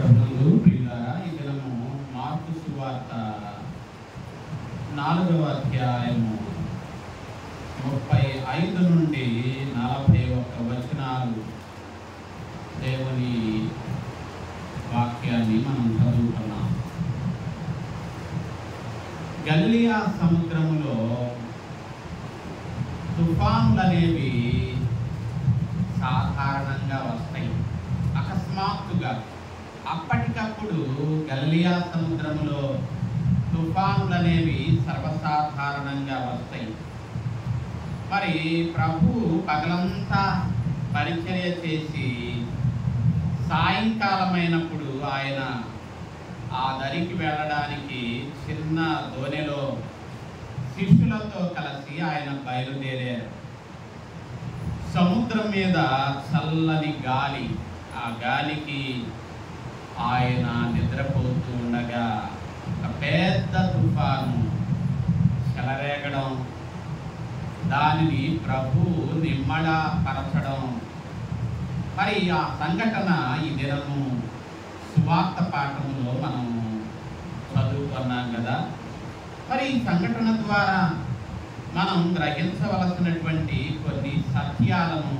ప్రభువులు ప్రియులారా, ఈ దినము మార్కు సువార్త 4వ అధ్యాయము 35 నుండి 41 వచనాలు దేవుని వాక్యాన్ని మనం చదువుకున్నాం. గలిలయ సముద్రములో తుఫానులు అనేవి సాధారణంగా వస్తాయి. అకస్మాత్తుగా అప్పటికప్పుడు గలిలయ సముద్రములో తుఫానులు అనేవి సర్వసాధారణంగా వస్తాయి. మరి ప్రభు పగలంతా పరిచర్య చేసి సాయంకాలమైనప్పుడు ఆయన ఆ దరికి వెళ్ళడానికి చిన్న దోణిలో శిష్యులతో కలిసి ఆయన బయలుదేరారు. సముద్రం మీద చల్లని గాలి, ఆ గాలికి ఆయన నిద్రపోతూ ఉండగా ఒక పెద్ద తుఫాను చెలరేగడం, దానిని ప్రభు నిమ్మళపరచడం. మరి ఆ సంఘటన ఈ దినము సువార్త పాఠములో మనం చదువుకున్నాం కదా. మరి ఈ సంఘటన ద్వారా మనం గ్రహించవలసినటువంటి కొన్ని సత్యాలను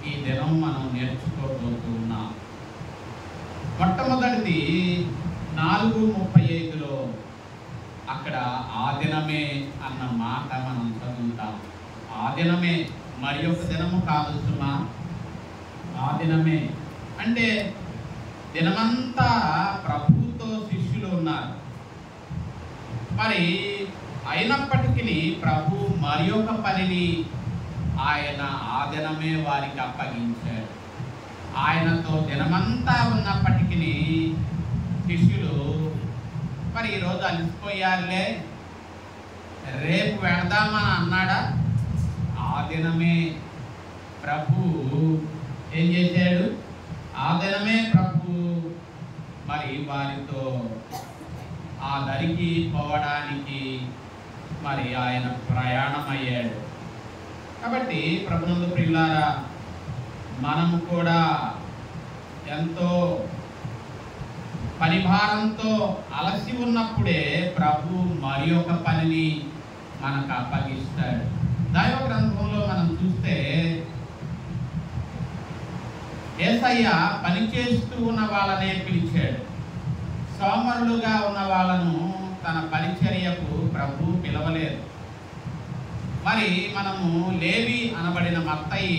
ఈ దినం మనం నేర్చుకోబోతున్నాం. మొట్టమొదటిది 4:35లో అక్కడ ఆ దినమే అన్న మాట మనం చదువుతాం. ఆ దినమే, మరి ఒక దినము కాదు సుమా, ఆ దినమే అంటే దినమంతా ప్రభుతో శిష్యులు ఉన్నారు. మరి అయినప్పటికీ ప్రభు మరి ఒక పనిని ఆయన ఆ దినమే వారికి అప్పగించాడు. ఆయనతో దినమంతా ఉన్నప్పటికీ శిష్యులు మరి ఈరోజు అలసిపోయారులే, రేపు వెళదామని అన్నాడా? ఆ దినమే ప్రభు ఏం చేశాడు? ఆ దినమే ప్రభు మరి వారితో ఆ దరికి పోవడానికి మరి ఆయన ప్రయాణం అయ్యాడు. కాబట్టి ప్రభునందు ప్రియులారా, మనము కూడా ఎంతో పనిభారంతో అలసి ఉన్నప్పుడే ప్రభు మరి ఒక పనిని మనకు అప్పగిస్తాడు. దైవ గ్రంథంలో మనం చూస్తే యేసయ్య పని చేస్తూ ఉన్న వాళ్ళనే పిలిచాడు. సోమరులుగా ఉన్న వాళ్ళను తన పరిచర్యకు ప్రభు పిలవలేదు. మరి మనము లేవి అనబడిన మత్తయి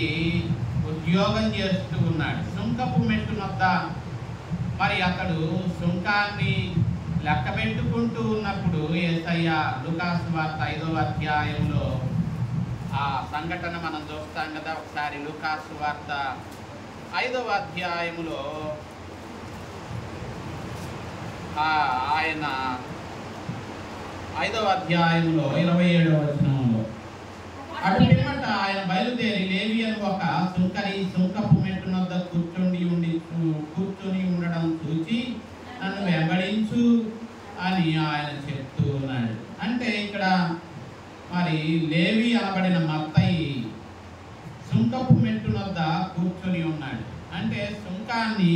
ఉద్యోగం చేస్తూ ఉన్నాడు. సుంకపు మెట్టు వద్ద మరి అతడు సుంకాన్ని లెక్క పెట్టుకుంటూ ఉన్నప్పుడు యేసయ్య లూకాసు వార్త 5వ అధ్యాయంలో ఆ సంఘటన మనం చూస్తాం కదా. ఒకసారి లూకాసు వార్త 5వ అధ్యాయములో ఆయన 5వ అధ్యాయంలో 27వ వచనంలో అటు పిమ్మట ఆయన బయలుదేరి లేవి అని ఒక సుంకరి సుంకపు మెట్టు వద్ద కూర్చొని ఉండడం చూచి నన్ను వెంబడించు అని ఆయన చెప్తూ ఉన్నాడు. అంటే ఇక్కడ మరి లేవి అనబడిన మత్తయి సుంకపు మెట్టు వద్ద కూర్చొని ఉన్నాడు. అంటే సుంకాన్ని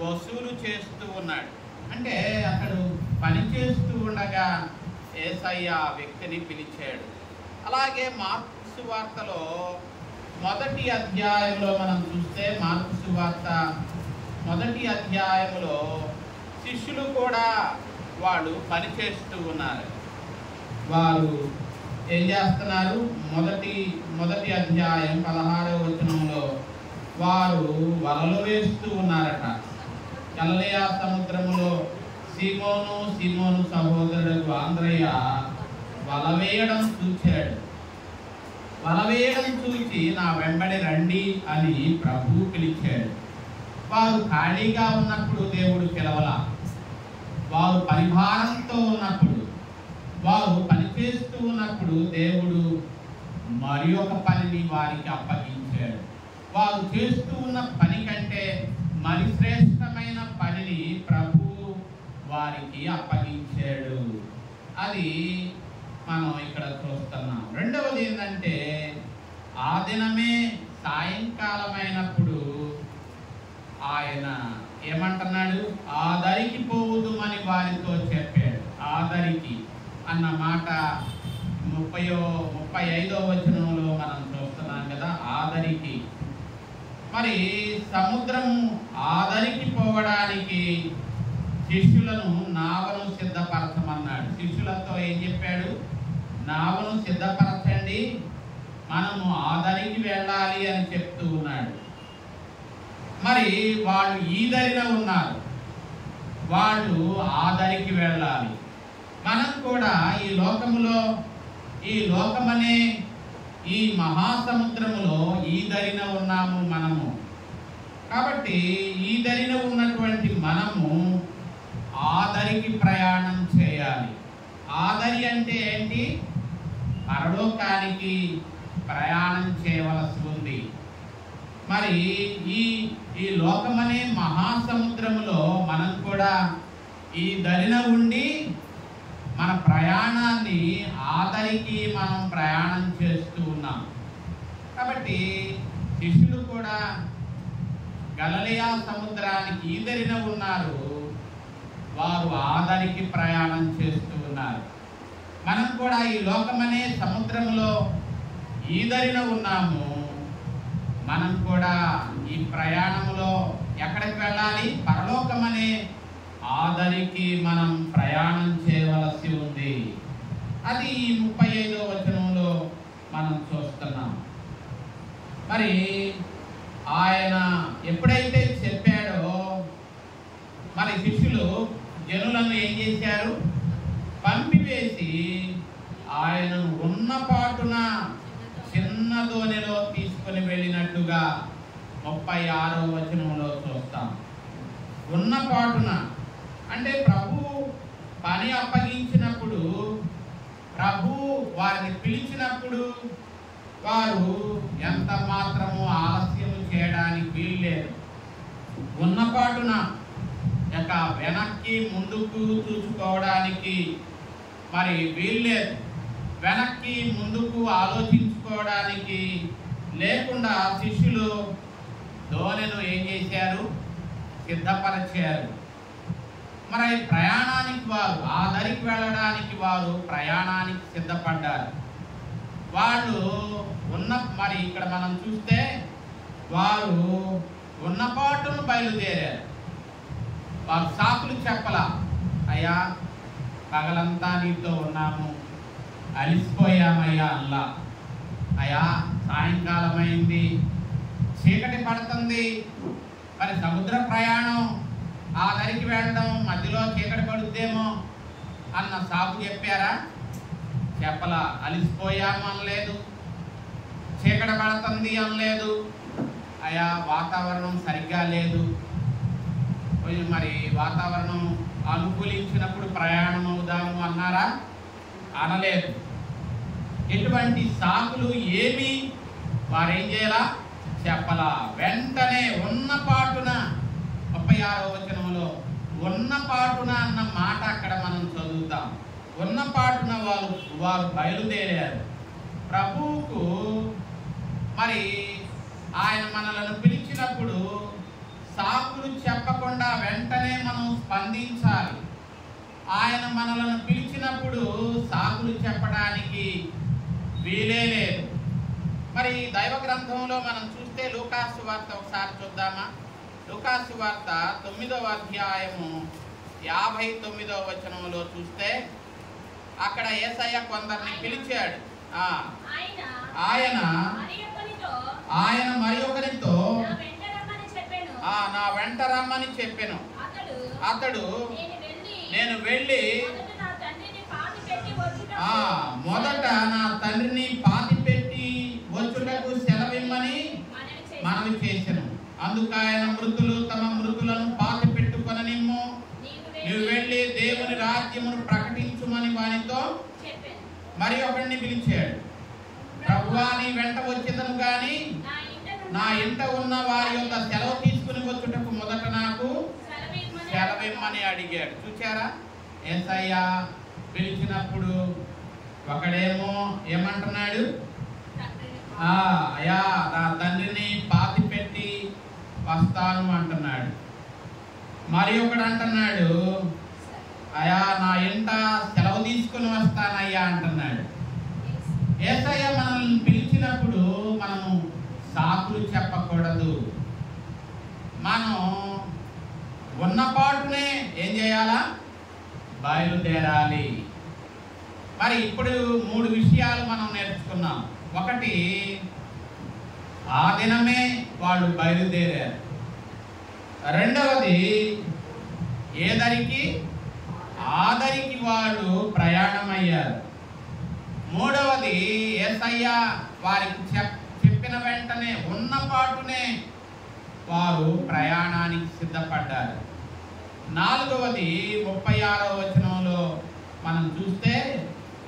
వసూలు చేస్తూ ఉన్నాడు. అంటే అతడు పని చేస్తూ ఉండగా యేసయ్య ఆ వ్యక్తిని పిలిచాడు. అలాగే మార్కు సువార్తలో 1వ అధ్యాయంలో మనం చూస్తే, మార్కు సువార్త 1వ అధ్యాయంలో శిష్యులు కూడా వాళ్ళు పని చేస్తూ ఉన్నారు. వారు ఏం చేస్తున్నారు? మొదటి అధ్యాయం 16వ వచనంలో వారు వలలు వేస్తూ ఉన్నారట. గలిలయ సముద్రములో సీమోను సహోదరుడు ఆంద్రయ్య వల వేయడం చూచాడు. వల వేయడం చూచి నా వెంబడి రండి అని ప్రభు పిలిచాడు. వారు ఖాళీగా ఉన్నప్పుడు దేవుడు పిలవలా. వారు పరిభారంతో ఉన్నప్పుడు, వారు పనిచేస్తూ ఉన్నప్పుడు దేవుడు మరి ఒక పనిని వారికి అప్పగించాడు. వారు చేస్తూ ఉన్న పని కంటే మరి శ్రేష్టమైన పనిని ప్రభు వారికి అప్పగించాడు. అది మనం ఇక్కడ చూస్తున్నాం. రెండవది ఏంటంటే, ఆ దినమే సాయంకాలమైనప్పుడు ఆయన ఏమంటున్నాడు? ఆదరికి పోవుదుమని వారితో చెప్పాడు. ఆదరికి అన్న మాట 35వ వచనంలో మనం చూస్తున్నాం కదా, ఆదరికి. మరి సముద్రం ఆదరికి పోవడానికి శిష్యులను నావను సిద్ధపరచమన్నాడు. శిష్యులతో ఏం చెప్పాడు? నావను సిద్ధపరచండి, మనము ఆదరికి వెళ్ళాలి అని చెప్తూ ఉన్నాడు. మరి వాళ్ళు ఈదరిన ఉన్నారు, వాళ్ళు ఆదరికి వెళ్ళాలి. మనం కూడా ఈ లోకమనే ఈ మహాసముద్రములో ఈదరిన ఉన్నాము మనము. కాబట్టి ఈదరిన ఉన్నటువంటి మనము ఆదరికి ప్రయాణం చేయాలి. ఆదరి అంటే ఏంటి? పరలోకానికి ప్రయాణం చేయవలసి ఉంది. మరి ఈ లోకమనే మహాసముద్రములో మనం కూడా ఈ దరిన ఉండి మన ప్రయాణాన్ని ఆదరికి మనం ప్రయాణం చేస్తూ ఉన్నాం. కాబట్టి శిష్యులు కూడా గలిలయ సముద్రానికి ఈదరిన ఉన్నారు, వారు ఆదరికి ప్రయాణం చేస్తూ ఉన్నారు. మనం కూడా ఈ లోకమనే సముద్రంలో ఈదరిన ఉన్నాము. మనం కూడా ఈ ప్రయాణంలో ఎక్కడికి వెళ్ళాలి? పరలోకమనే ఆదరికి మనం ప్రయాణం చేయవలసి ఉంది. అది 35వ వచనంలో మనం చూస్తున్నాం. మరి ఆయన ఎప్పుడైతే చెప్పాడో మరి శిష్యులు జనులను ఏం చేశారు? పంపివేసి ఆయనను ఉన్నపాటున చిన్న దోణిలో తీసుకొని వెళ్ళినట్టుగా 36వ వచనంలో చూస్తాం. ఉన్నపాటున అంటే ప్రభు పని అప్పగించినప్పుడు, ప్రభు వారిని పిలిచినప్పుడు వారు ఎంత మాత్రము ఆలస్యం చేయడానికి వీల్లేదు. ఉన్నపాటున ఇక వెనక్కి ముందుకు చూసుకోవడానికి మరి వీల్లేదు. వెనక్కి ముందుకు ఆలోచించుకోవడానికి లేకుండా శిష్యులు దోణిను ఏం చేశారు? సిద్ధపరిచారు. మరి ప్రయాణానికి వారు ఆదరికి వెళ్ళడానికి వారు ప్రయాణానికి సిద్ధపడ్డారు. వాళ్ళు మరి ఇక్కడ మనం చూస్తే వారు ఉన్నపాటును బయలుదేరారు. వారు సాకులు చెప్పలా, అయ్యా పగలంతా నీతో ఉన్నాము, అలిసిపోయామయ్యా అల్లా, అయ్యా సాయంకాలం అయింది, చీకటి పడుతుంది, మరి సముద్ర ప్రయాణం ఆదరికి వెళ్ళడం మధ్యలో చీకటి పడుద్దేమో అన్న సాకు చెప్పారా? చెప్పలా. అలిసిపోయాము అనలేదు, చీకటి పడుతుంది అనలేదు, అయ్యా వాతావరణం సరిగ్గా లేదు, మరి వాతావరణం అనుకూలించినప్పుడు ప్రయాణం అవుదాము అన్నారా? అనలేదు. ఎటువంటి సాకులు ఏమి వారేం చేయాలా? చెప్పలా. వెంటనే ఉన్నపాటున 36వ వచనంలో ఉన్నపాటున అన్న మాట అక్కడ మనం చదువుతాం. ఉన్నపాటున వారు బయలుదేరారు. ప్రభువుకు మరి ఆయన మనలను పిలిచినప్పుడు సాకులు చెప్పకుండా వెంటనే మనం స్పందించాలి. ఆయన మనలను పిలిచినప్పుడు సాకులు చెప్పడానికి వీలే లేదు. మరి దైవ గ్రంథంలో మనం చూస్తే లూకాసు వార్త ఒకసారి చూద్దామా? లూకాసు వార్త 9వ అధ్యాయము 59వ వచనంలో చూస్తే అక్కడ యేసయ్య కొందరిని పిలిచాడు. ఆయన మరి ఒకరితో నా వెంట రమ్మని చెప్పెను. అతడు నేను వెళ్ళి మొదట నా తండ్రిని పాతి పెట్టి వచ్చుటకు సెలవిమ్మని మనవి చేసెను. అందుకు ఆయన మృతులు తమ మృతులను పాతి పెట్టుకొననిమ్ము, నువ్వు వెళ్ళి దేవుని రాజ్యమును ప్రకటించుమని వానితో మరి ఒకరిని పిలిచాడు. ప్రభువా నీ వెంట వచ్చేదను గాని నా ఇంట ఉన్న వారి యొక్క సెలవు తీసుకుని వచ్చుటకు మొదట నాకు సెలవిమ్మని అడిగాడు. చూచారా? యేసయ్య పిలిచినప్పుడు ఒకడేమో ఏమంటున్నాడు? అయ్యా నా తండ్రిని పాతి పెట్టి వస్తాను అంటున్నాడు. మరి ఒకడు అంటున్నాడు, అయ్యా నా ఇంట సెలవు తీసుకుని వస్తానయ్యా అంటున్నాడు. యేసయ్య మనల్ని పిలిచినప్పుడు మనము సాకులు చెప్పకూడదు. మనం ఉన్నపాటునే ఏం చేయాలా? బయలుదేరాలి. మరి ఇప్పుడు 3 విషయాలు మనం నేర్చుకున్నాం. ఒకటి, ఆ దినమే వాళ్ళు బయలుదేరారు. రెండవది, ఆదరికి వాళ్ళు ప్రయాణమయ్యారు. మూడవది, యేసయ్య వారికి చెప్పిన వెంటనే ఉన్నపాటునే వారు ప్రయాణానికి సిద్ధపడ్డారు. నాలుగవది 36వ వచనంలో మనం చూస్తే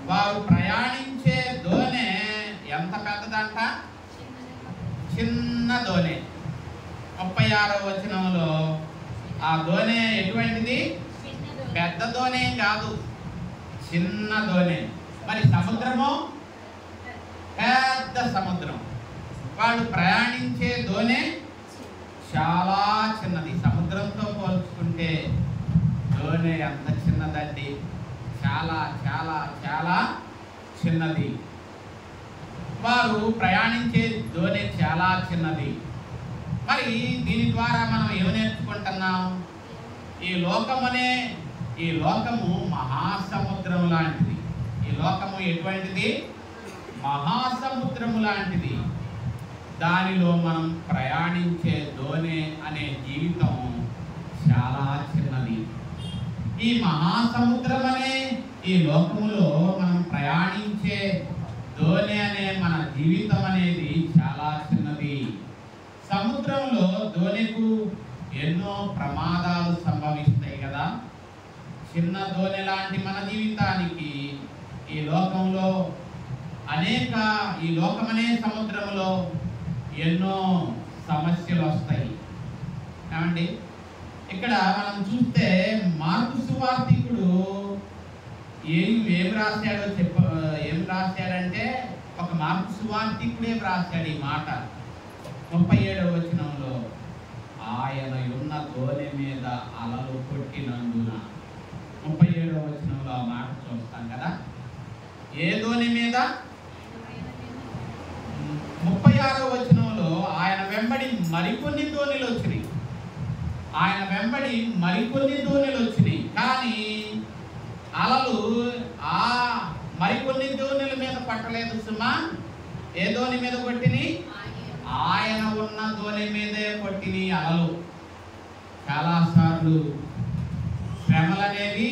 వారు ప్రయాణించే దోణె ఎంత పెద్దదంట? చిన్న దోణె. 36వ వచనంలో ఆ దోణె ఎటువంటిది? పెద్ద దోణె కాదు, చిన్న దోణె. మరి సముద్రము పెద్ద సముద్రం. వాళ్ళు ప్రయాణించే దోణె చాలా చిన్నది. సముద్రంతో పోల్చుకుంటే దోణె ఎంత చిన్నదండి, చాలా చాలా చాలా చిన్నది. వారు ప్రయాణించే దోణె చాలా చిన్నది. మరి దీని ద్వారా మనం ఏం నేర్చుకుంటున్నాం? ఈ లోకము మహాసముద్రం లాంటిది. ఈ లోకము ఎటువంటిది? మహాసముద్రము లాంటిది. దానిలో మనం ప్రయాణించే దోణె అనే జీవితం చాలా చిన్నది. ఈ మహాసముద్రం అనే ఈ లోకములో మనం ప్రయాణించే దోణె అనే మన జీవితం అనేది చాలా చిన్నది. సముద్రంలో దోణెకు ఎన్నో ప్రమాదాలు సంభవిస్తాయి కదా. చిన్న దోణె లాంటి మన జీవితానికి ఈ లోకంలో ఈ లోకమనే సముద్రంలో ఎన్నో సమస్యలు వస్తాయి. ఏమండి, ఇక్కడ మనం చూస్తే మార్కు సువార్తికుడు ఏం రాశాడంటే ఒక మార్కు సువార్తికుడే రాశాడు ఈ మాట. 37వ వచనంలో, ఆయన ఉన్న దోణె మీద అలలు కొట్టినందున. 37వ వచనంలో ఆ మాట చూస్తాం కదా. ఏ దోణె మీద? 36వ వచనంలో ఆయన వెంబడి మరికొన్ని దోణిలు వచ్చినాయి. కానీ అలలు ఆ మరికొన్ని దోణిల మీద పట్టలేదు సుమా. ఏ దోణి మీద కొట్టినాయి? ఆయన ఉన్న దోణి మీదే కొట్టినాయి అలలు. చాలాసార్లు శ్రమలు అనేవి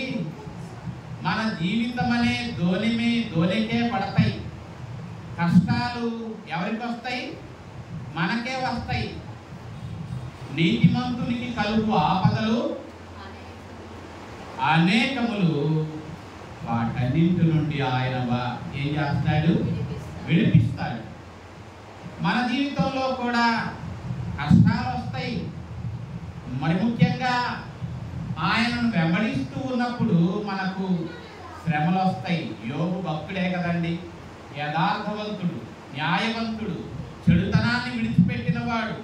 మన జీవితం అనే దోణికే పడతాయి. కష్టాలు ఎవరికి వస్తాయి? మనకే వస్తాయి. నీతిమంతునికి కలుగు ఆపదలు అనేకములు. వాటన్నింటి నుండి ఆయన ఏం చేస్తాడు? విడిపిస్తాడు. మన జీవితంలో కూడా కష్టాలు వస్తాయి. మరి ముఖ్యంగా ఆయనను వెంబడిస్తూ ఉన్నప్పుడు మనకు శ్రమలు వస్తాయి. యోబు భక్తుడే కదండి, యథార్థవంతుడు, న్యాయవంతుడు, చెడుతనాన్ని విడిచిపెట్టినవాడు,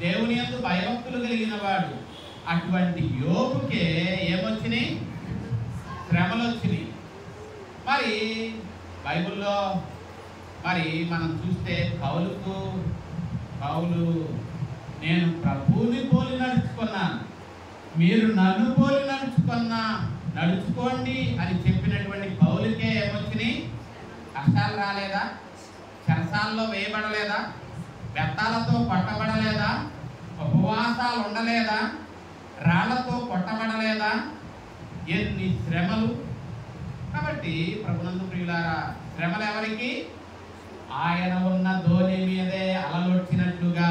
దేవుని యందు భయభక్తులు కలిగిన వాడు. అటువంటి యోబుకే ఏమొచ్చినాయి? శ్రమలు వచ్చినాయి. మరి బైబిల్లో మరి మనం చూస్తే పౌలు నేను ప్రభువుని పోలి నడుచుకున్నాను, మీరు నన్ను పోలి నడుచుకోండి అని చెప్పినటువంటి పౌలుకే ఏమొచ్చినాయి? కష్టాలు రాలేదా? చెరసాల్లో వేయబడలేదా? బెత్తాలతో కొట్టబడలేదా? ఉపవాసాలు ఉండలేదా? రాళ్లతో కొట్టబడలేదా? ఎన్ని శ్రమలు! కాబట్టి ప్రభునందు ప్రియులారా, శ్రమలు ఎవరికి? ఆయన ఉన్న దోణి మీదే అలలొచ్చినట్లుగా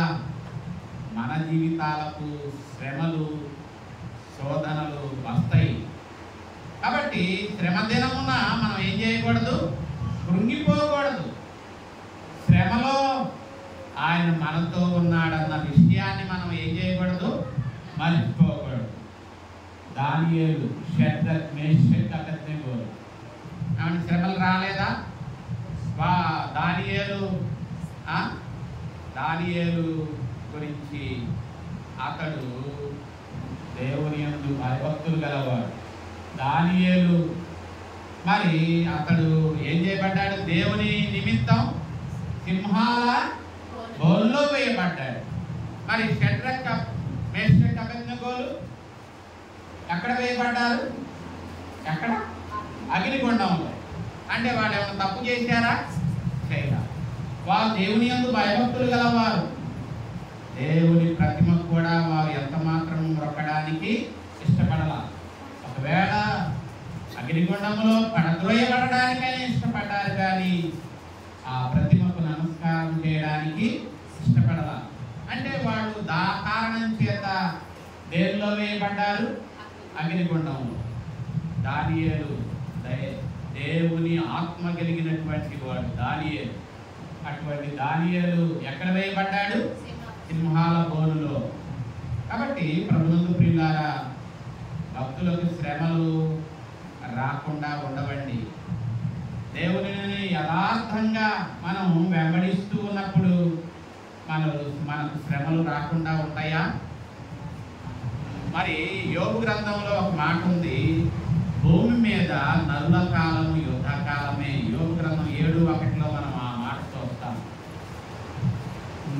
మన జీవితాలకు శ్రమలు, శోధనలు వస్తాయి. కాబట్టి శ్రమ దినమున మనం ఏం చేయకూడదు? కృంగిపోకూడదు. శ్రమలో ఆయన మనతో ఉన్నాడన్న విషయాన్ని మనం ఏం చేయకూడదు? మర్చిపోకూడదు. దానియేలు, షద్రక్, మేషక్, అబేద్నెగోలు ఏమంటే శ్రమలు రాలేదా? దానియేలు గురించి అతడు దేవుని యందు భయభక్తులు గలవాడు. దానియేలు మరి అతడు ఏం చేయబడ్డాడు? దేవుని నిమిత్తం సింహాల బోల్లో వేయబడ్డాడు. మరి షడ్రక్ మేషక్ అబేద్నెగోలు ఎక్కడ వేయబడ్డారు? ఎక్కడ? అగ్నిగుండంలో. అంటే వాళ్ళు ఏమైనా తప్పు చేశారా? చేయరా. వారు దేవుని యందు భయభక్తులు గలవారు. దేవుని ప్రతిమకు కూడా వారు ఎంత మాత్రం మొక్కడానికి ఇష్టపడాల. ఒకవేళ అగ్నిగుండంలో పడద్రోయబడడానికైనా ఇష్టపడ్డారు, కానీ ఆ ప్రతిమకు నమస్కారం చేయడానికి ఇష్టపడాల. అంటే వాళ్ళు కారణం చేత దేనిలో వేయబడ్డారు? అగ్నిగుండంలో. దానియేలు దేవుని ఆత్మ కలిగినటువంటి వాడు దానియేలు. అటువంటి దానియేలు ఎక్కడ వేయబడ్డాడు? సింహాల బోనులో. కాబట్టి ప్రభునందు ప్రియులారా, భక్తులకు శ్రమలు రాకుండా ఉండవండి. దేవునిని యథార్థంగా మనం వెంబడిస్తూ ఉన్నప్పుడు మనకు శ్రమలు రాకుండా ఉంటాయా? మరి యోబు గ్రంథంలో ఒక మాట ఉంది, భూమి మీద నరుల కాలము యుద్ధకాలమే. యోబు గ్రంథం 7:1 మనం ఆ మాట చూస్తాం.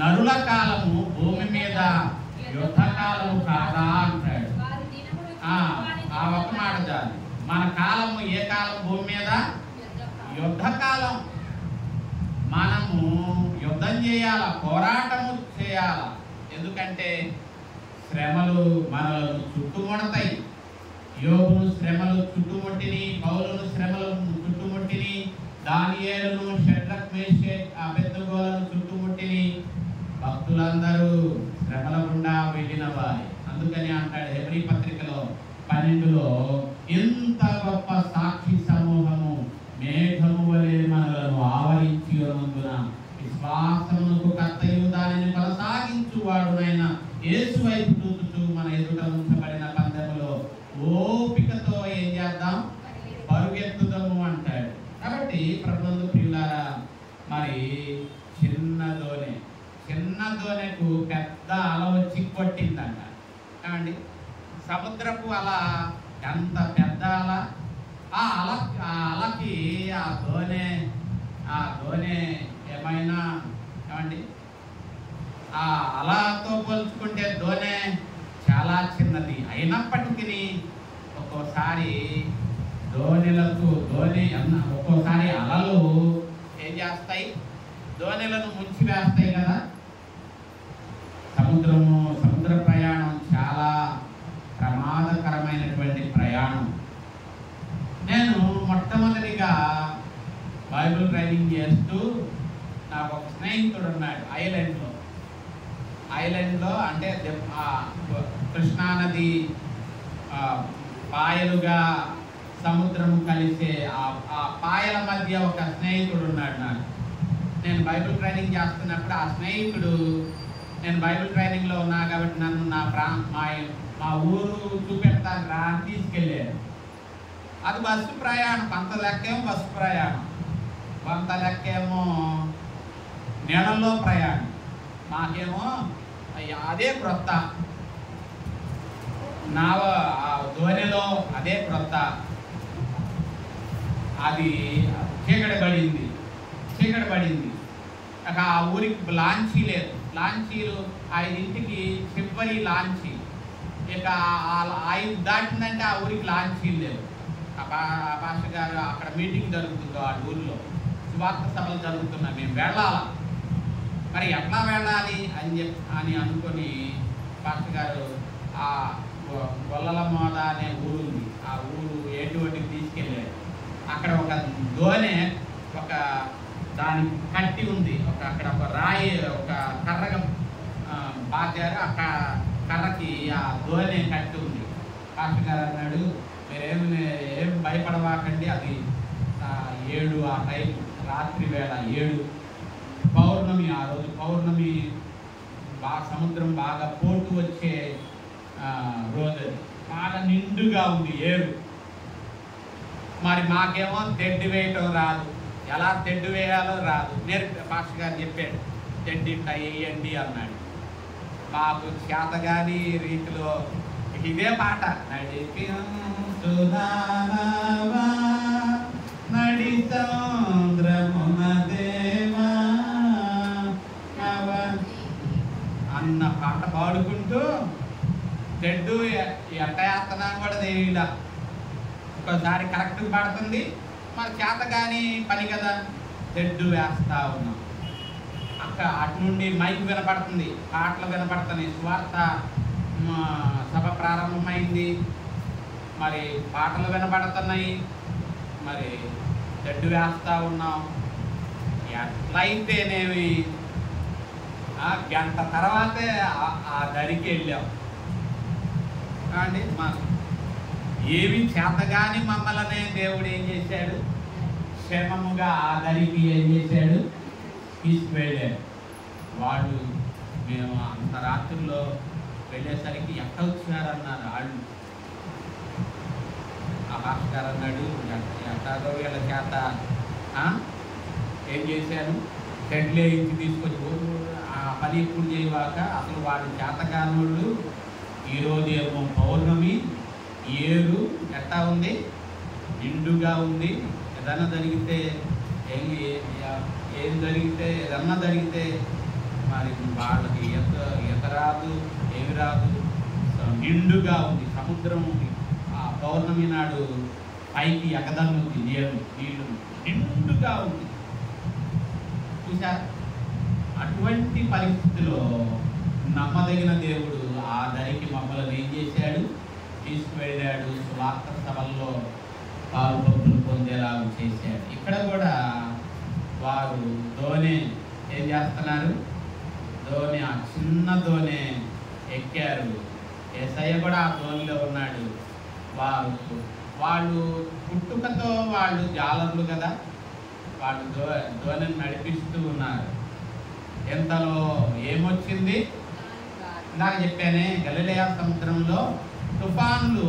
నరుల కాలము భూమి మీద యుద్ధకాలము కాదా అంటాడు. ఆ ఒక మాట చాలు. మన కాలము ఏ కాలం? భూమి మీద యుద్ధకాలం. మనము యుద్ధం చేయాల, పోరాటము చేయాల. ఎందుకంటే శ్రమలు మనలను చుట్టుముడతాయి. యోబును శ్రమలు చుట్టుముట్టిని, పౌలును శ్రమలు చుట్టుముట్టిని, దానియేలును, షడ్రక్ మేషక్ అబేద్నెగోలను చుట్టుముట్టిని. భక్తులందరూ శ్రమల గుండా వెళ్ళిన వారి. అందుకని అంటాడు హెబ్రీ పత్రికలో 12లో, ఇంత గొప్ప సాక్షి సమూహము మేఘము వలె మనలను ఆవరించి ఉన్నందున విశ్వాసమునకు కర్తయు దానిని కొనసాగించువాడునైన యేసు వైపు చూచుచూ మన ఎదుట ఉంచబడిన పందెములో ఓపికతో ఏం చేద్దాం? పరుగెత్తుదాము అంటాడు. కాబట్టి ప్రభునందు ప్రియులారా, మరి చిన్న దోణెకు పెద్ద అల వచ్చి కొట్టిందంట. ఏమండి? సముద్రపు అల ఎంత పెద్ద అల! ఆ అలకి ఆ దోణె ఏమైనా ఏమండి, ఆ అలతో పోల్చుకుంటే దోణె చాలా చిన్నది. అయినప్పటికీ ఒక్కోసారి ఒక్కోసారి అలలు ఏం చేస్తాయి? దోణెలను ముంచి వేస్తాయి కదా. సముద్ర ప్రయాణం చాలా ప్రమాదకరమైనటువంటి ప్రయాణం. నేను మొట్టమొదటిగా బైబిల్ ట్రైనింగ్ చేస్తూ నాకు ఒక స్నేహితుడు ఉన్నాడు ఐలాండ్లో. అంటే కృష్ణానది పాయలుగా సముద్రం కలిసే ఆ పాయల మధ్య ఒక స్నేహితుడు ఉన్నాడు నాకు. నేను బైబిల్ ట్రైనింగ్ చేస్తున్నప్పుడు ఆ స్నేహితుడు, నేను బైబిల్ ట్రైనింగ్లో ఉన్నా కాబట్టి నన్ను మా ఊరు చూపెడతాను రా అని తీసుకెళ్ళాడు. అది బస్సు ప్రయాణం. కొంత లెక్కేమో బస్సు ప్రయాణం, కొంత లెక్కేమో నీళ్ళల్లో ప్రయాణం. మాకేమో అదే క్రొత్త. ధోనిలో అదే క్రొత్త. అది చీకటి పడింది. ఇక ఆ ఊరికి లాంచీ లేదు. లాంచీలు 5ంటికి చివరి లాంచీ. ఇక 5 దాటిందంటే ఆ ఊరికి లాంచీలు లేవు. పాస్టర్ గారు అక్కడ మీటింగ్ జరుగుతుందో ఆ ఊరిలో సువార్త సభలు జరుగుతున్నాయి, మేము వెళ్ళాలా, మరి ఎట్లా వెళ్ళాలి అని అనుకొని పాస్టర్ గారు ఆ గొల్లలమోద అనే ఊరు ఉంది, ఆ ఊరు ఏటువటికి తీసుకెళ్ళారు. అక్కడ ఒక దోణె ఒక దానికి కట్టి ఉంది. అక్కడ ఒక రాయి, ఒక కర్రగా బాగారు. ఆ కర్రకి ఆ దోణె కట్టి ఉంది. పాస్టర్ గారు అన్నాడు, ఏం భయపడవాకండి, అది 7 ఆ టైం, రాత్రి వేళ 7 పౌర్ణమి. ఆ రోజు పౌర్ణమి, సముద్రం బాగా పోటు వచ్చే రోజు, బాగా నిండుగా ఉంది ఏరు. మరి మాకేమో తెడ్డు వేయటం రాదు, ఎలా తెడ్డు వేయాలో రాదు. పాస్టర్ గారు చెప్పాడు, తెడ్డు ఇట్లా వేయండి అన్నాడు. మాకు చేతగాని రీతిలో ఇక ఇదే పాట. నడిపించునావా నడి సముద్రమున దేవా అన్న పాట పాడుకుంటూ తెడ్డు ఎట్ట వేస్తున్నా కూడా తెలియదా. ఒక్కోసారి కరెక్ట్గా పడుతుంది, మన చేత కానీ పని కదా, తెడ్డు వేస్తా ఉన్నాం. అటు నుండి మైక్ వినపడుతుంది, పాటలు వినపడుతున్నాయి, స్వార్థ సభ ప్రారంభమైంది, మరి పాటలు వినపడుతున్నాయి, మరి తెడ్డు వేస్తూ ఉన్నాం. ఎట్లయితేనేమి గంట తర్వాతే ఆ దరికి వెళ్ళాం అండి. ఏమి చేతగాని మమ్మల్ని దేవుడు ఏం చేశాడు, క్షేమముగా ఆ దరికి ఏం చేశాడు, తీసుకువెళ్ళాడు. వాళ్ళు మేము అంత రాత్రుల్లో వెళ్ళేసరికి ఎట్ట వచ్చారన్నారు వాళ్ళు. ఆ భాస్కర్ అన్నాడు, ఎట్టాగో వీళ్ళ చేత ఏం చేశాను, షెడ్లే ఇంటి తీసుకొచ్చి ఆ పని ఎప్పుడు చేయవాక అసలు వాడు చేతగానోళ్ళు. ఈరోజు ఏమో పౌర్ణమి, ఏరు ఎట్టా ఉంది, నిండుగా ఉంది. ఏదన్నా జరిగితే ఏం జరిగితే ఏదన్నా జరిగితే మరి వాళ్ళకి ఈత రాదు, ఏమి రాదు, నిండుగా ఉంది సముద్రం. ఆ పౌర్ణమి నాడు పైకి ఎగదన్నుంది, నీళ్ళు నిండుగా ఉంది. చూసారు, అటువంటి పరిస్థితిలో నమ్మదగిన దేవుడు ఆ దరికి మమ్మల్ని ఏం చేశాడు, తీసుకువెళ్ళాడు. స్వార్థ సభల్లో పాల్పొందులు పొందేలాగా చేశాడు. ఇక్కడ కూడా వారు దోణి ఏం చేస్తున్నారు, దోణి ఆ చిన్న దోణి ఎక్కారు. యేసయ్య కూడా ఆ దోణిలో ఉన్నాడు. వాళ్ళు పుట్టుకతో వాళ్ళు జాలర్లు కదా, వాళ్ళు దోణిని నడిపిస్తూ ఉన్నారు. ఎంతలో ఏమొచ్చింది, ఇందాక చెప్పానే, గలిలయ సముద్రంలో తుఫాన్లు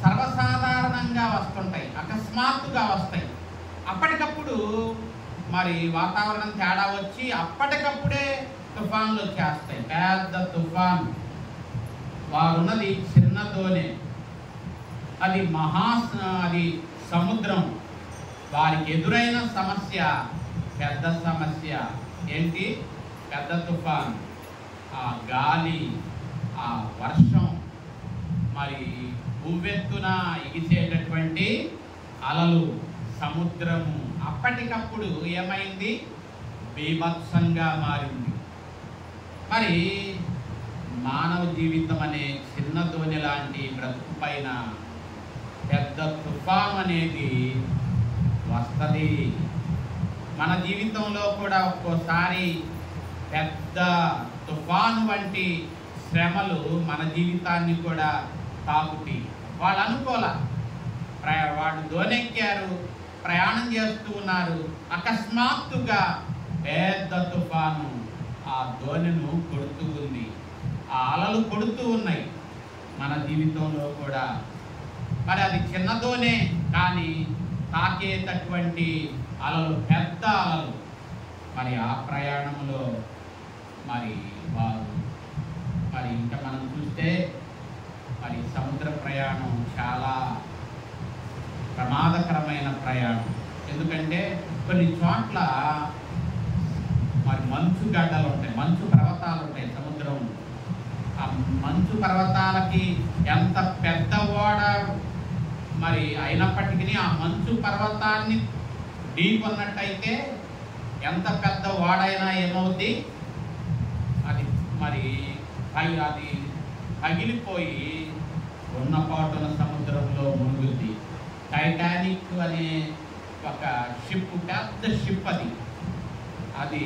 సర్వసాధారణంగా వస్తుంటాయి, అకస్మాత్తుగా వస్తాయి. అప్పటికప్పుడు మరి వాతావరణం తేడా వచ్చి అప్పటికప్పుడే తుఫాన్లు వచ్చేస్తాయి, పెద్ద తుఫాన్. వారున్నది చిన్న దోణి, అది అది సముద్రం. వారికి ఎదురైన సమస్య పెద్ద సమస్య ఏంటి, పెద్ద తుఫాన్, ఆ గాలి, ఆ వర్షం, మరి ఉవ్వెత్తున ఎగిసేటటువంటి అలలు, సముద్రము. అప్పటికప్పుడు ఏమైంది, బీభత్సంగా మారింది. మరి మానవ జీవితం అనే చిన్న దోణి లాంటి బ్రతుకు పైన పెద్ద తుఫాను అనేది వస్తుంది. మన జీవితంలో కూడా ఒక్కోసారి పెద్ద తుఫాను వంటి శ్రమలు మన జీవితాన్ని కూడా తాకుతాయి. వాళ్ళు అనుకోలే, వాళ్ళు దోణెక్కారు, ప్రయాణం చేస్తూ ఉన్నారు. అకస్మాత్తుగా పెద్ద తుఫాను ఆ దోణిను కొడుతూ ఉంది, ఆ అలలు కొడుతూ ఉన్నాయి. మన జీవితంలో కూడా మరి అది చిన్న దోణే, కానీ తాకేటటువంటి అలలు పెద్ద అలలు. మరి ఆ ప్రయాణంలో మరి వారు మరి ఇంకా మనం చూస్తే మరి సముద్ర ప్రయాణం చాలా ప్రమాదకరమైన ప్రయాణం. ఎందుకంటే కొన్ని చోట్ల మరి మంచు గడ్డలు ఉంటాయి, మంచు పర్వతాలు ఉంటాయి సముద్రం. ఆ మంచు పర్వతాలకి ఎంత పెద్ద ఓడ మరి అయినప్పటికీ ఆ మంచు పర్వతాన్ని ఢీకొన్నట్టయితే ఎంత పెద్ద ఓడైనా ఏమవుద్ది, అది మరి అది పగిలిపోయి ఉన్నపాటున సముద్రంలో మునుగుద్ది. టైటానిక్ అనే ఒక షిప్, పెద్ద షిప్, అది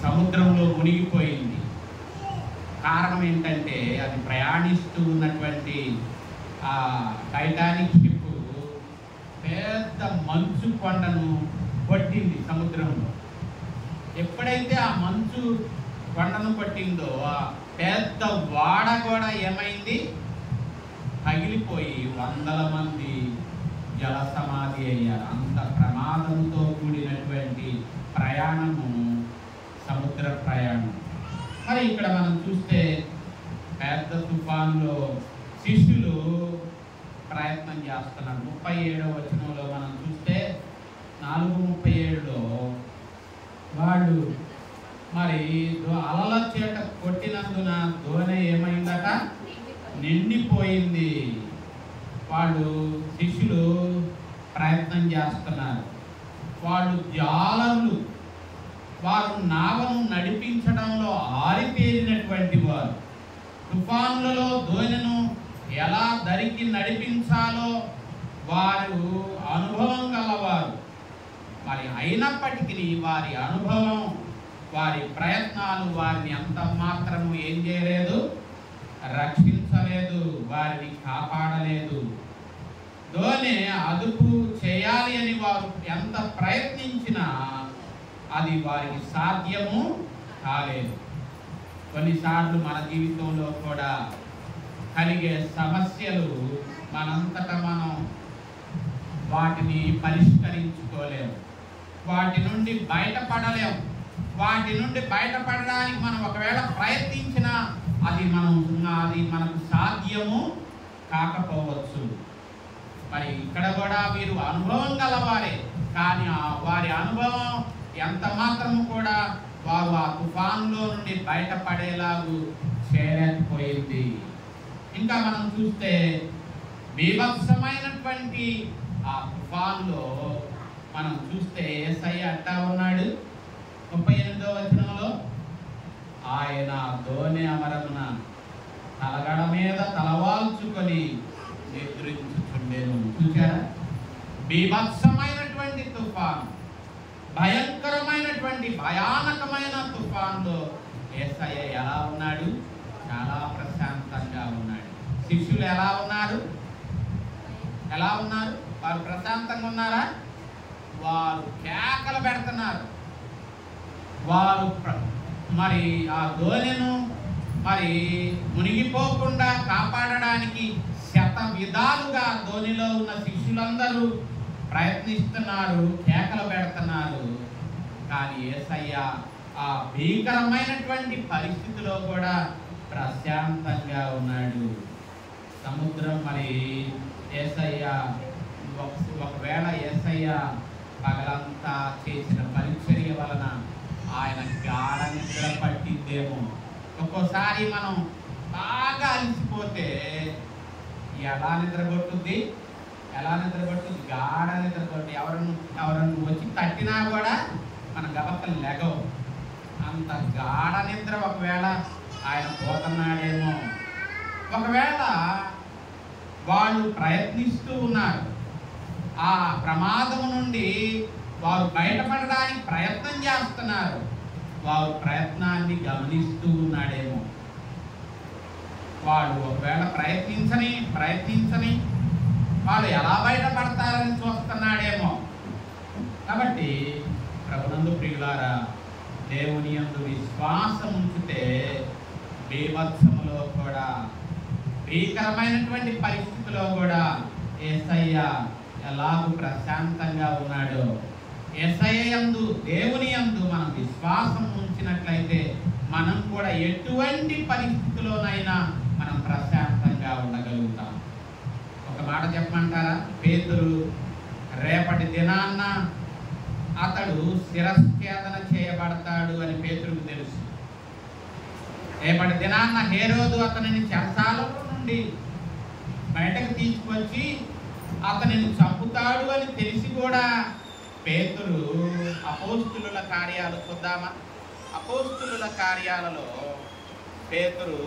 సముద్రంలో మునిగిపోయింది. కారణం ఏంటంటే అది ప్రయాణిస్తూ ఉన్నటువంటి ఆ టైటానిక్ షిప్ పెద్ద మంచు కొండను కొట్టింది సముద్రంలో. ఎప్పుడైతే ఆ మంచు కొండను కొట్టిందో ఆ పెద్ద వాడ కూడా ఏమైంది, పగిలిపోయి వందల మంది జల సమాధి అయ్యారు. అంత ప్రమాదంతో కూడినటువంటి ప్రయాణము సముద్ర ప్రయాణం. మరి ఇక్కడ మనం చూస్తే పెద్ద తుఫాన్లో శిష్యులు ప్రయత్నం చేస్తున్నారు. 37వ వచనంలో మనం చూస్తే 4:37లో వాళ్ళు మరి అలల చేట కొట్టినందున దోణి ఏమైందట? నిండిపోయింది. వాళ్ళు శిష్యులు ప్రయత్నం చేస్తున్నారు. వాళ్ళు జాలర్లు, వారు నావను నడిపించడంలో ఆరితేరినటువంటి వారు. తుఫానులలో దోణిను ఎలా దరికి నడిపించాలో వారు అనుభవం గలవారు. మరి అయినప్పటికీ వారి అనుభవం, వారి ప్రయత్నాలు వారిని అంత మాత్రము ఏం చేయలేదు? రక్షించలేదు, వారిని కాపాడలేదు. దోణి అదుపు చేయాలి అని వారు ఎంత ప్రయత్నించినా అది వారికి సాధ్యము కాలేదు. కొన్నిసార్లు మన జీవితంలో కూడా కలిగే సమస్యలు మనంతటా మనం వాటిని పరిష్కరించుకోలేము, వాటి నుండి బయటపడలేము. వాటి నుండి బయటపడడానికి మనం ఒకవేళ ప్రయత్నించినా అది మనకు సాధ్యము కాకపోవచ్చు. మరి ఇక్కడ కూడా వీరు అనుభవం గలవారే, కానీ వారి అనుభవం ఎంత మాత్రము కూడా వారు ఆ తుఫాన్లో నుండి బయటపడేలాగు చేయలేకపోయింది. ఇంకా మనం చూస్తే బీభత్సమైనటువంటి ఆ తుఫాన్లో మనం చూస్తే యేసయ్య అట్టా ఉన్నాడు. 38వ వచనంలో ఆయన దోణి అమరమున తలగడ మీద తలవాల్చుకొని నిద్రించుచుండెను. చూచారా? బీభత్సమైనటువంటి తుఫాన్, భయంకరమైనటువంటి భయానకమైన తుఫాన్లో యేసయ్య ఎలా ఉన్నాడు? చాలా ప్రశాంతంగా ఉన్నాడు. శిష్యులు ఎలా ఉన్నారు? వారు ప్రశాంతంగా ఉన్నారా? వారు కేకలు పెడుతున్నారు. వారు మరి ఆ దోణిను మరి మునిగిపోకుండా కాపాడడానికి శత విధాలుగా దోణిలో ఉన్న శిష్యులందరూ ప్రయత్నిస్తున్నారు, కేకలు పెడుతున్నారు. కానీ యేసయ్య ఆ భీకరమైనటువంటి పరిస్థితిలో కూడా ప్రశాంతంగా ఉన్నాడు. సముద్రం మరి యేసయ్య ఒకవేళ యేసయ్య పగలంతా చేసిన పరిచర్య వలన ఆయన గాఢ నిద్ర పట్టిందేమో. ఒక్కోసారి మనం బాగా అలసిపోతే ఎలా నిద్రపడుతుంది? గాఢ నిద్రపట్టి ఎవరನ್ನು వచ్చి తట్టినా కూడా మన గబక్కలు లెగవు. అంత గాఢ నిద్ర ఒకవేళ ఆయన పోతున్నాడేమో. ఒకవేళ వాళ్ళు ప్రయత్నిస్తూ ఉన్నారు, ఆ ప్రమాదం నుండి వారు బయటపడడానికి ప్రయత్నం చేస్తున్నారు, వారు ప్రయత్నాన్ని గమనిస్తూ ఉన్నాడేమో. వాళ్ళు ఒకవేళ ప్రయత్నించని వాళ్ళు ఎలా బయటపడతారని చూస్తున్నాడేమో. కాబట్టి ప్రభునందు ప్రియులారా, దేవుని యందు విశ్వాసం ఉంచితే బీభత్సములో కూడా, భీకరమైనటువంటి పరిస్థితిలో కూడా యేసయ్య ఎలాగూ ప్రశాంతంగా ఉన్నాడో, యేసయ్య యందు, దేవుని యందు మనం విశ్వాసం ఉంచినట్లయితే మనం కూడా ఎటువంటి పరిస్థితిలోనైనా మనం ప్రశాంతంగా ఉండగలుగుతాం. ఒక మాట చెప్పమంటారా? పేతురు రేపటి దినాన్న అతడు శిరశ్ఛేదన చేయబడతాడు అని పేతురుకు తెలుసు. రేపటి దినాన్న హేరోదు అతనిని చెరసాలలో నుండి బయటకు తీసుకొచ్చి అతనిని చంపుతాడు అని తెలిసి కూడా పేతురు అపోస్తులుల కార్యాలు చూద్దామా? అపోస్తులుల కార్యాలలో పేతురు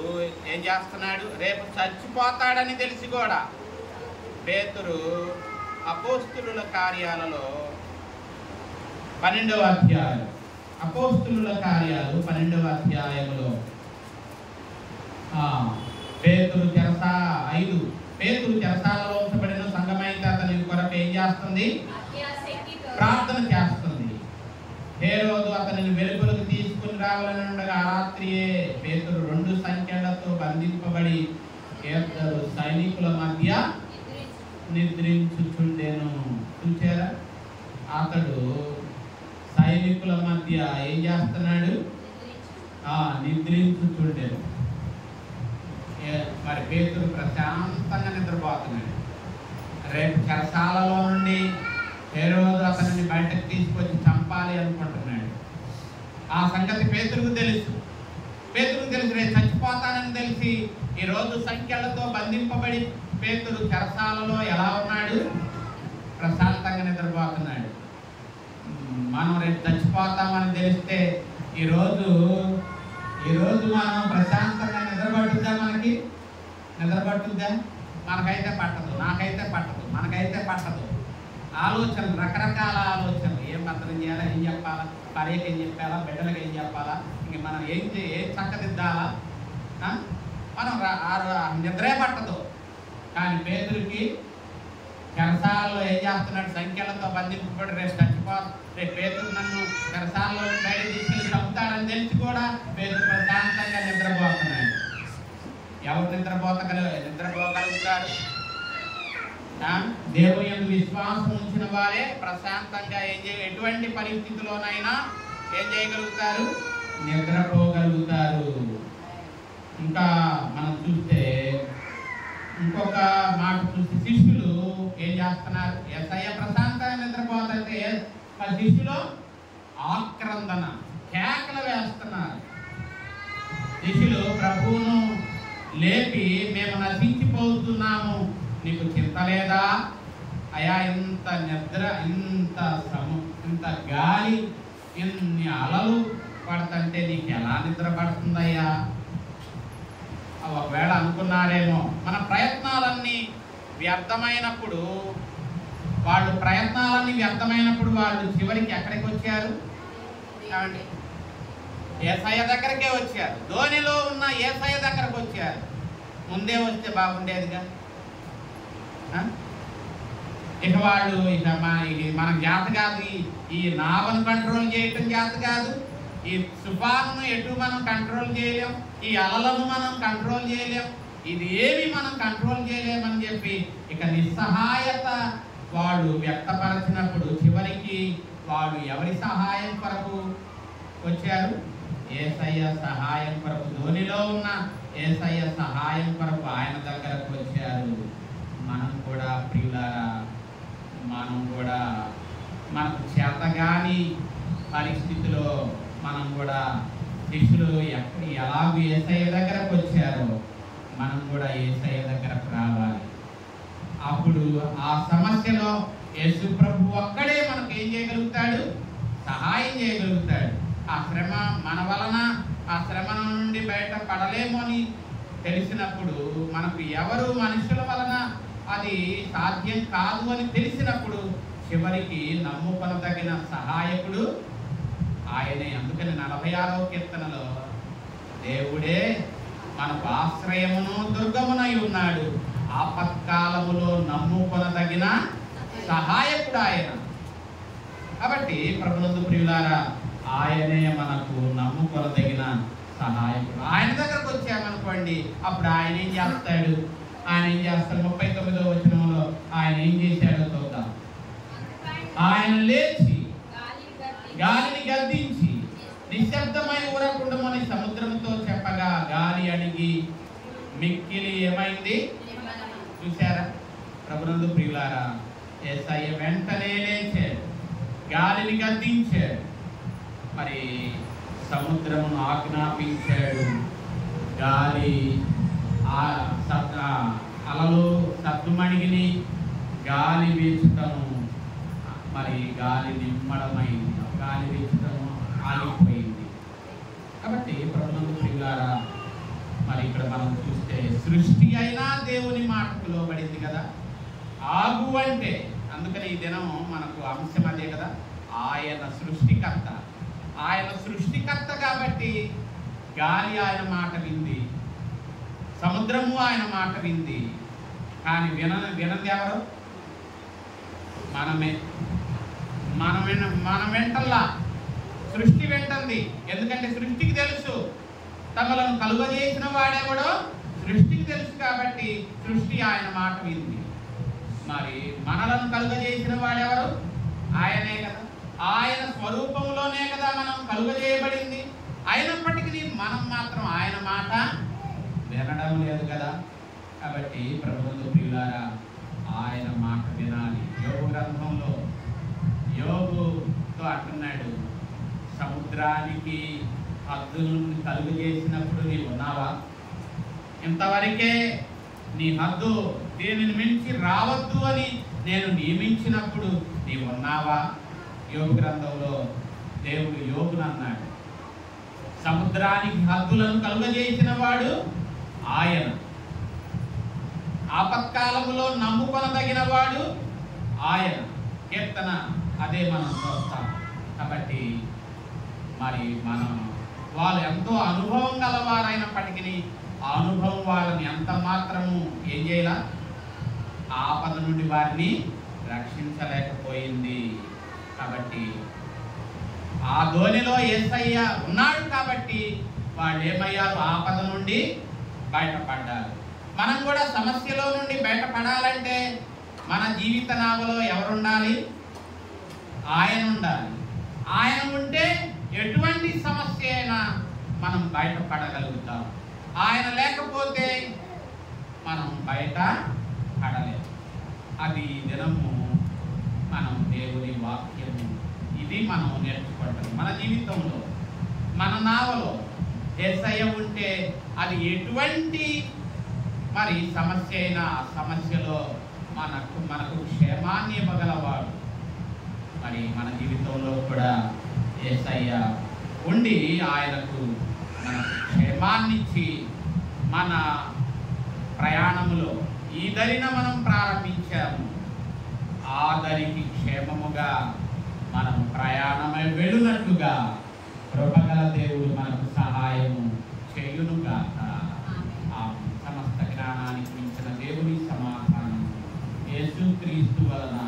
ఏం చేస్తున్నాడు? రేపు చచ్చిపోతాడని తెలిసి కూడా పేతురు అపోస్తులుల కార్యాలలో 12వ అధ్యాయం, అపోస్తులుల కార్యాలు 12వ అధ్యాయంలో పేతురు చెరసాలలో ఉంచబడిన సంఘమైతే అతని కొరకు ఏం చేస్తుంది? ప్రార్థన చేస్తుంది. హేరోదు అతనిని వెలుగులకు తీసుకుని రావాలని ఉండగా ఆ రాత్రియే పేతురు 2 సంఖ్యలతో బంధింపబడి ఇద్దరు సైనికుల మధ్య నిద్రించుచుండెను. చూచారా? అతడు సైనికుల మధ్య ఏం చేస్తున్నాడు? నిద్రించుచుండెను. మరి పేతురు ప్రశాంతంగా నిద్రపోతున్నాడు. రేపు చెరసాలలో నుండి హేరోదు అతనిని బయటకు తీసుకొచ్చి చంపాలి అనుకుంటున్నాడు. ఆ సంగతి పేతురుకు తెలుసు. రేపు చచ్చిపోతానని తెలిసి ఈరోజు సంఖ్యలతో బంధింపబడి పేతురు చెరసాలలో ఎలా ఉన్నాడు? ప్రశాంతంగా నిద్రపోతున్నాడు. మనం రేపు చచ్చిపోతామని తెలిస్తే ఈరోజు మనం ప్రశాంతంగా నిద్రపట్టుద్దా? నిద్రపట్టుద్దా? మనకైతే పట్టదు, నాకైతే పట్టదు, మనకైతే పట్టదు. ఆలోచనలు, రకరకాల ఆలోచనలు. ఏం మంత్రం చేయాలా, ఏం చెప్పాలా, భార్యకి ఏం చెప్పాలా, బిడ్డలకు ఏం చెప్పాలా, ఇంక మనం ఏం చక్కదిద్దాలా, మనం నిద్రే పట్టదు. కానీ పేతురుకి చెరసాలలో ఏం చేస్తున్నాడు? సంఖ్యలతో బంధింపబడి రేపు పేతురు నన్ను చెరసాలలో బయట తీసుకెళ్ళి చంపుతాడని తెలిసి కూడా పేతురు ప్రశాంతంగా నిద్రపోతున్నాడు. ఎవరు నిద్రపోగలుగుతారు? దేవుని యందు విశ్వాసం ఉంచిన వారే ప్రశాంతంగా ఎటువంటి పరిస్థితిలోనైనా ఏం చేయగలుగుతారు? నిద్రపోగలుగుతారు. ఇంకా మనం చూస్తే ఇంకొక మాట చూస్తే శిష్యులు ఏం చేస్తున్నారు? యేసయ్య ప్రశాంతంగా నిద్రపోతుంటే ఆ శిష్యులు ఆక్రందన, కేకలు వేస్తున్నారు. శిష్యులు ప్రభువును లేపి, మేము నశించిపోతున్నాము, నీకు చింత లేదా అయా? ఇంత నిద్ర, ఇంత గాలి, ఇన్ని అలలు పడుతుంటే నీకు ఎలా నిద్ర పడుతుందయ్యా? ఒకవేళ అనుకున్నారేమో మన ప్రయత్నాలన్నీ వ్యర్థమైనప్పుడు వాళ్ళు చివరికి ఎక్కడికి వచ్చారు? యేసయ్య దగ్గరకే వచ్చారు. ధోనిలో ఉన్న యేసయ్య దగ్గరకు వచ్చారు. ముందే వస్తే బాగుండేదిగా. ఇక వాళ్ళు మనకు చేత కాదు, ఈ నావను కంట్రోల్ చేయటం చేత కాదు, ఈ తుఫానును ఎటు మనం కంట్రోల్ చేయలేం, ఈ అలలను మనం కంట్రోల్ చేయలేం, ఇది ఏమి మనం కంట్రోల్ చేయలేమని చెప్పి ఇక నిస్సహాయత వాళ్ళు వ్యక్తపరచినప్పుడు చివరికి వాళ్ళు ఎవరి సహాయం కొరకు వచ్చారు? యేసయ్య సహాయం కొరకు. ధోనిలో ఉన్న యేసయ్య సహాయం కొరకు ఆయన దగ్గరకు వచ్చారు. మనం కూడా ప్రియులారా, మనకు చేతగాని పరిస్థితిలో మనం కూడా శిష్యులు ఎలాగూ యేసయ్య దగ్గరకు వచ్చారో మనం కూడా యేసయ్య దగ్గరకు రావాలి. అప్పుడు ఆ సమస్యలో యేసు ప్రభు ఒక్కడే మనకు ఏం చేయగలుగుతాడు? సహాయం చేయగలుగుతాడు. ఆ శ్రమ మన వలన, ఆ శ్రమ నుండి బయట పడలేమో అని తెలిసినప్పుడు, మనకు ఎవరు మనుషుల వలన అది సాధ్యం కాదు అని తెలిసినప్పుడు చివరికి నమ్ముకొనదగిన సహాయకుడు ఆయనే. అందుకని 46వ కీర్తనలో దేవుడే మనకు ఆశ్రయమును దుర్గమునై ఉన్నాడు, ఆపత్కాలములో నమ్ముకొనదగిన సహాయకుడు ఆయన. కాబట్టి ప్రభునందు ప్రియులారా, ఆయనే మనకు నమ్ముకొనదగిన సహాయకుడు. ఆయన దగ్గరకు వచ్చామనుకోండి, అప్పుడు ఆయన ఏం చేస్తాడు? 39వ వచనంలో ఆయన ఏం చేశాడో చూద్దాం. ఆయన లేచి గాలిని గద్దించి నిశ్శబ్దమై ఊరకుండమని సముద్రంతో చెప్పగా గాలి అణిగి మిక్కిలి ఏమైంది? చూశారా ప్రభునందు ప్రియులారా? యేసయ్య వెంటనే లేచాడు, గాలిని గద్దించాడు, మరి సముద్రమును ఆజ్ఞాపించాడు. గాలి అలలు సద్దుమణిగిని, గాలి వీచటము, మరి గాలి నిమ్మడమైంది, గాలి వీచటము ఆగిపోయింది. కాబట్టి ప్రభునందు ప్రియులారా, మరి ఇక్కడ మనం చూస్తే సృష్టి అయినా దేవుని మాటకు లోబడింది కదా. ఆగు అంటే, అందుకని ఈ దినం మనకు అంశం అదే కదా, ఆయన సృష్టికర్త. ఆయన సృష్టికర్త కాబట్టి గాలి ఆయన మాట వింది, సముద్రము ఆయన మాట వింది. కానీ వినది ఎవరు? మనమే. మనం వెంటల్లా, సృష్టి వెంటంది. ఎందుకంటే సృష్టికి తెలుసు తమలను కలుగజేసిన వాడెవడో సృష్టికి తెలుసు. కాబట్టి సృష్టి ఆయన మాట వింది. మరి మనలను కలుగజేసిన వాడెవరు? ఆయనే కదా. ఆయన స్వరూపంలోనే కదా మనం కలుగజేయబడింది. అయినప్పటికీ మనం మాత్రం ఆయన మాట వినడం లేదు కదా. కాబట్టి ప్రభువుల ప్రియులారా, ఆయన మాట వినాలి. యోబు గ్రంథంలో యోబుతో అంటున్నాడు, సముద్రానికి హద్దులను కలుగు చేసినప్పుడు నీవు ఉన్నావా? ఇంతవరకే నీ హద్దు, దీనిని మించి రావద్దు అని నేను నియమించినప్పుడు నీవు ఉన్నావా? యోబు గ్రంథంలో దేవుడు యోబును అన్నాడు, సముద్రానికి హద్దులను కలుగజేసిన వాడు ఆయన, ఆపత్కాలములో నమ్ముకొనదగిన వాడు ఆయన. కీర్తన అదే మనం చూస్తాం. కాబట్టి మరి మనం వాళ్ళు ఎంతో అనుభవం గలవారైనప్పటికీ ఆ అనుభవం వాళ్ళని ఎంత మాత్రము ఏం చేయాల, ఆపద నుండి వారిని రక్షించలేకపోయింది. కాబట్టి ఆ ధోనిలో యేసయ్య ఉన్నాడు కాబట్టి వాళ్ళు ఏమయ్యారు, ఆపద నుండి బయటపడ్డారు. మనం కూడా సమస్యలో నుండి బయటపడాలంటే మన జీవిత నావలో ఎవరుండాలి? ఆయన ఉండాలి. ఆయన ఉంటే ఎటువంటి సమస్య అయినా మనం బయటపడగలుగుతాం. ఆయన లేకపోతే మనం బయట పడలేము. అది దినము మనం దేవుని వాక్యము ఇది మనం నేర్చుకుంటాం. మన జీవితంలో మన నావలో యేసయ్య ఉంటే అది ఎటువంటి మరి సమస్య అయినా ఆ సమస్యలో మనకు క్షేమాన్ని ఇవ్వగలవాడు. మరి మన జీవితంలో కూడా యేసయ్య ఉండి ఆయనకు మనకు క్షేమాన్నిచ్చి మన ప్రయాణములో ఈ దరిన మనం ప్రారంభించాము, ఆ దరికి క్షేమముగా మనం ప్రయాణమై వెళ్ళునట్లుగా కృపగల దేవుడు మనకు సహాయము చేయునుగాక. ఆ సమస్త జ్ఞానానికి మించిన దేవుని సమాధానం యేసుక్రీస్తు వలన